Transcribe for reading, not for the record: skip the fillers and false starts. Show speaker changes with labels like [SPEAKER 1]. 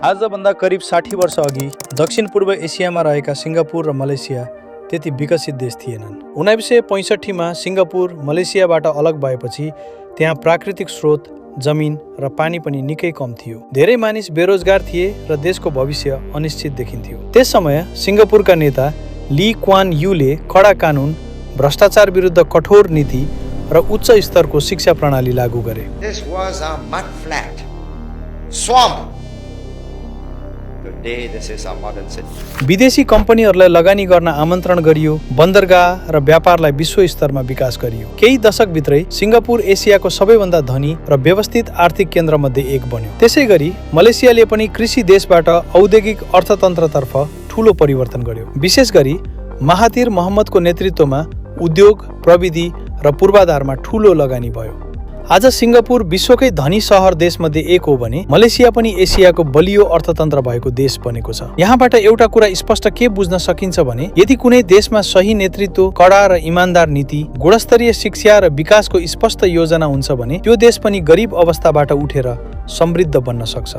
[SPEAKER 1] आजभन्दा करिब 60 वर्ष अघि दक्षिण पूर्व एसियामा रहेका सिङ्गापुर र मलेसिया त्यति विकसित देश थिएनन्। 1965 मा सिङ्गापुर मलेसियाबाट अलग भएपछि त्यहाँ प्राकृतिक स्रोत, जमिन र पानी पनि निकै कम थियो। धेरै मानिस बेरोजगार थिए र देशको भविष्य अनिश्चित देखिन्थ्यो। त्यस समय सिङ्गापुरका नेता ली क्वान यूले कडा कानुन, भ्रष्टाचार विरुद्ध कठोर नीति र उच्च स्तरको शिक्षा प्रणाली लागू गरे।
[SPEAKER 2] This was a mud flat swamp. Today this is a modern city.
[SPEAKER 1] विदेशी कम्पनीहरूलाई लगानी गर्न आमन्त्रण गरियो, बन्दरगाह र व्यापारलाई विश्व स्तरमा विकास गरियो। केही दशकभित्रै सिङ्गापुर एसियाको सबैभन्दा धनी र व्यवस्थित आर्थिक केन्द्रमध्ये एक बन्यो। त्यसैगरी मलेसियाले पनि कृषि देशबाट औद्योगिक अर्थतन्त्रतर्फ ठूलो परिवर्तन गर्यो। विशेष गरी महातिर मोहम्मदको नेतृत्वमा उद्योग, प्रविधि र पूर्वाधारमा ठूलो लगानी भयो। आज सिङ्गापुर विश्वकै धनी सहर देशमध्ये एक हो भने मलेसिया पनि एसियाको बलियो अर्थतन्त्र भएको देश बनेको छ। यहाँबाट एउटा कुरा स्पष्ट के बुझ्न सकिन्छ भने यदि कुनै देशमा सही नेतृत्व, कडा र इमानदार नीति, गुणस्तरीय शिक्षा र विकासको स्पष्ट योजना हुन्छ भने त्यो देश पनि गरिब अवस्थाबाट उठेर समृद्ध बन्न सक्छ।